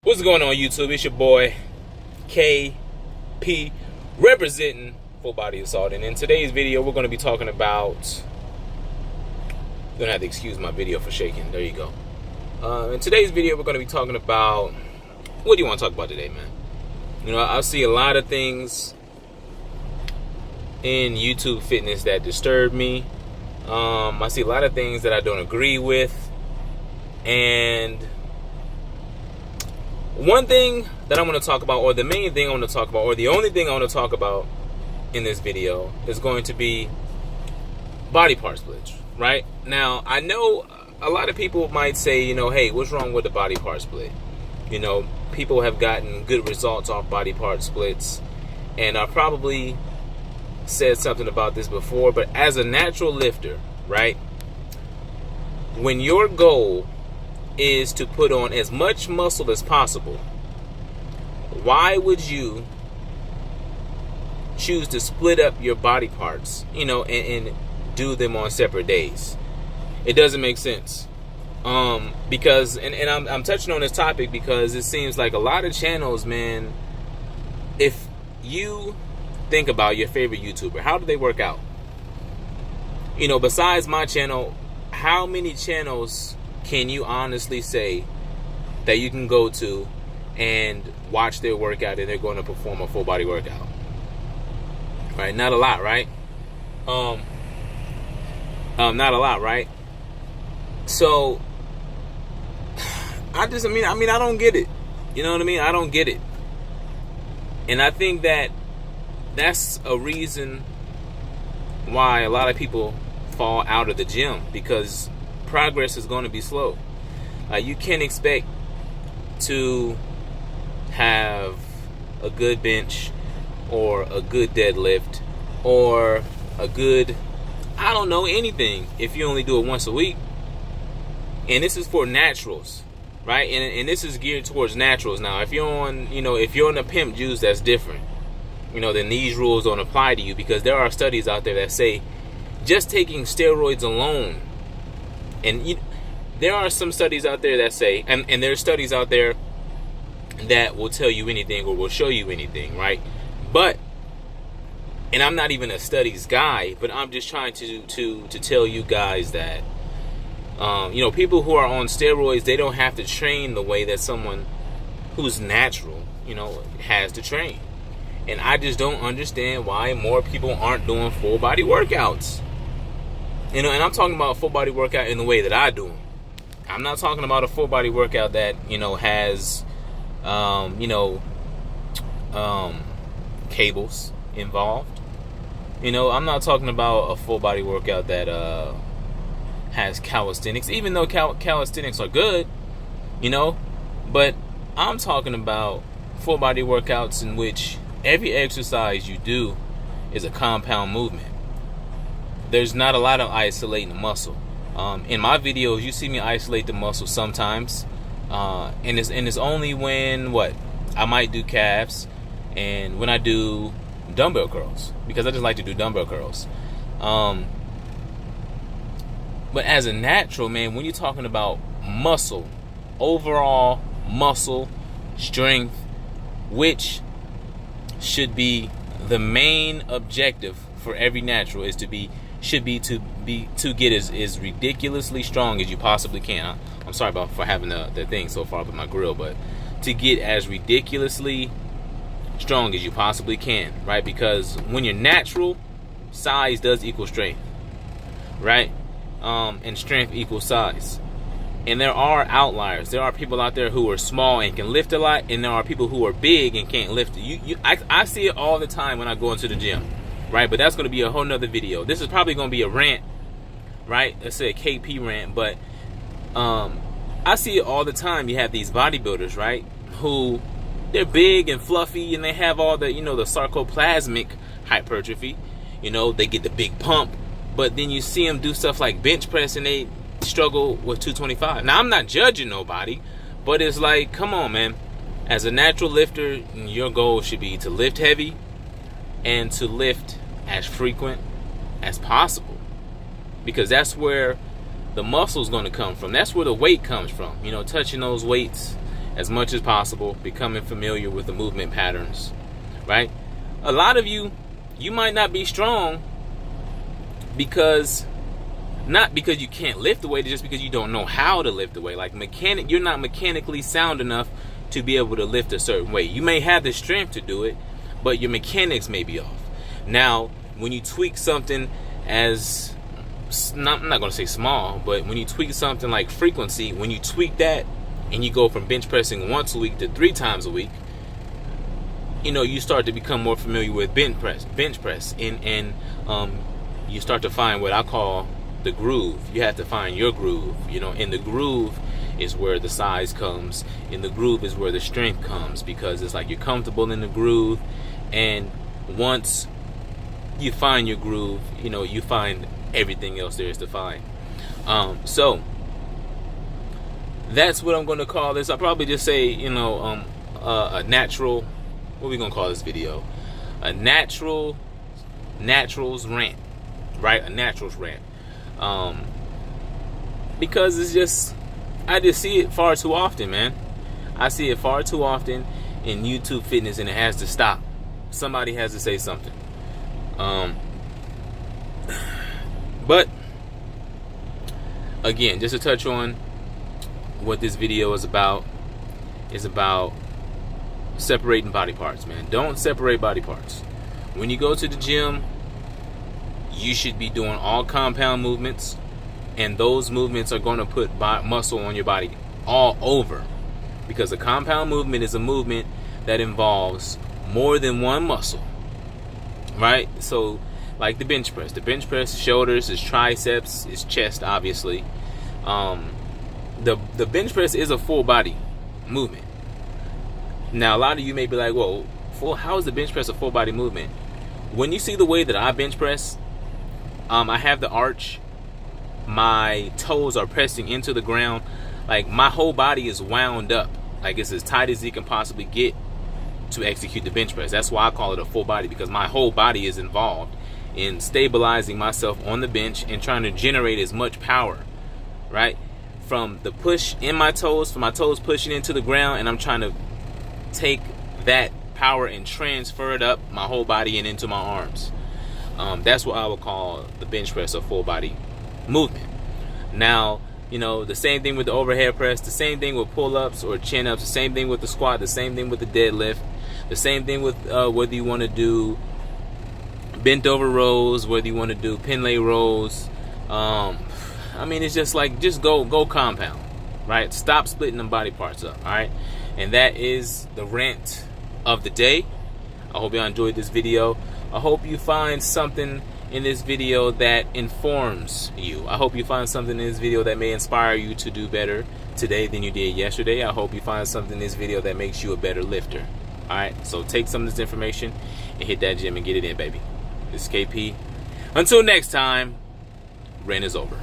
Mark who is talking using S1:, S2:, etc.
S1: What's going on, YouTube? It's your boy KP representing Full Body Assault, and in today's video we're going to be talking about, you're going to have to excuse my video for shaking. There you go. In today's video we're going to be talking about, what do you want to talk about today, man? You know, I see a lot of things in YouTube fitness that disturb me. I see a lot of things that I don't agree with, and one thing that I want to talk about, or the main thing I want to talk about, or the only thing I want to talk about in this video is going to be body part splits, right? Now, I know a lot of people might say, you know, hey, what's wrong with the body part split? You know, people have gotten good results off body part splits, and I've probably said something about this before, but as a natural lifter, right, when your goal is to put on as much muscle as possible, why would you choose to split up your body parts, you know, and do them on separate days? It doesn't make sense. Because, and I'm touching on this topic because it seems like a lot of channels, man, if you think about your favorite YouTuber, how do they work out? You know, besides my channel, how many channels can you honestly say that you can go to and watch their workout and they're going to perform a full body workout? Right? Not a lot, right? Not a lot, right? So I don't get it. You know what I mean? I don't get it. And I think that that's a reason why a lot of people fall out of the gym, because progress is going to be slow. You can't expect to have a good bench or a good deadlift or a good, I don't know, anything if you only do it once a week. And this is for naturals, right? And this is geared towards naturals. Now, if you're on, you know, if you're on a pimp juice, that's different. You know, then these rules don't apply to you, because there are studies out there that say just taking steroids alone, and there are some studies out there that say, and there's studies out there that will tell you anything or will show you anything, right? But, and I'm not even a studies guy, but I'm just trying to tell you guys that, you know, people who are on steroids, they don't have to train the way that someone who's natural, you know, has to train. And I just don't understand why more people aren't doing full body workouts. You know, and I'm talking about a full body workout in the way that I do them. I'm not talking about a full body workout that, you know, has, cables involved. You know, I'm not talking about a full body workout that has calisthenics, even though calisthenics are good, you know. But I'm talking about full body workouts in which every exercise you do is a compound movement. There's not a lot of isolating the muscle. In my videos, you see me isolate the muscle sometimes, and it's only when I might do calves and when I do dumbbell curls, because I just like to do dumbbell curls. But as a natural, man, when you're talking about muscle, overall muscle strength, which should be the main objective for every natural, is to get as ridiculously strong as you possibly can. I'm sorry for having the thing so far up in my grill, but to get as ridiculously strong as you possibly can, right? Because when you're natural, size does equal strength, right? And strength equals size. And there are outliers. There are people out there who are small and can lift a lot, and there are people who are big and can't lift. I see it all the time when I go into the gym, right? But that's going to be a whole nother video. This is probably going to be a rant, right? Let's say a KP rant, but I see it all the time. You have these bodybuilders, right, who they're big and fluffy, and they have all the, you know, the sarcoplasmic hypertrophy. You know, they get the big pump, but then you see them do stuff like bench press and they struggle with 225. Now, I'm not judging nobody, but it's like, come on, man. As a natural lifter, your goal should be to lift heavy and to lift as frequent as possible, because that's where the muscle's going to come from. That's where the weight comes from. You know, touching those weights as much as possible, becoming familiar with the movement patterns, right? A lot of you might not be strong not because you can't lift the weight, just because you don't know how to lift the weight. Like you're not mechanically sound enough to be able to lift a certain weight. You may have the strength to do it, but your mechanics may be off. Now, when you tweak something as, I'm not going to say small, but when you tweak something like frequency, when you tweak that and you go from bench pressing once a week to 3 times a week, you start to become more familiar with bench press, and you start to find what I call the groove. You have to find your groove, and the groove is where the size comes, and the groove is where the strength comes, because it's like you're comfortable in the groove, and once you find your groove, you find everything else there is to find. So that's what I'm going to call this. I'll probably just say, a natural, what are we going to call this video? A naturals rant, right? A naturals rant. Because I just see it far too often, man. I see it far too often in YouTube fitness, and it has to stop. Somebody has to say something. But again, just to touch on what this video is about separating body parts, man. Don't separate body parts. When you go to the gym, you should be doing all compound movements, and those movements are going to put muscle on your body all over, because a compound movement is a movement that involves more than one muscle, right? So like the bench press, shoulders, is triceps, is chest, obviously. The bench press is a full body movement. Now, a lot of you may be like, well, how is the bench press a full body movement? When you see the way that I bench press, I have the arch, my toes are pressing into the ground, like my whole body is wound up, like it's as tight as you can possibly get to execute the bench press. That's why I call it a full body, because my whole body is involved in stabilizing myself on the bench and trying to generate as much power, right? From the push in my toes, from my toes pushing into the ground, and I'm trying to take that power and transfer it up my whole body and into my arms. That's what I would call the bench press a full body movement. Now, the same thing with the overhead press, the same thing with pull-ups or chin-ups, the same thing with the squat, the same thing with the deadlift, the same thing with whether you want to do bent over rows, whether you want to do pin lay rows. It's just like, just go compound, right? Stop splitting them body parts up, all right? And that is the rant of the day. I hope y'all enjoyed this video. I hope you find something in this video that informs you. I hope you find something in this video that may inspire you to do better today than you did yesterday. I hope you find something in this video that makes you a better lifter. Alright, so take some of this information and hit that gym and get it in, baby. This is KP. Until next time, rant is over.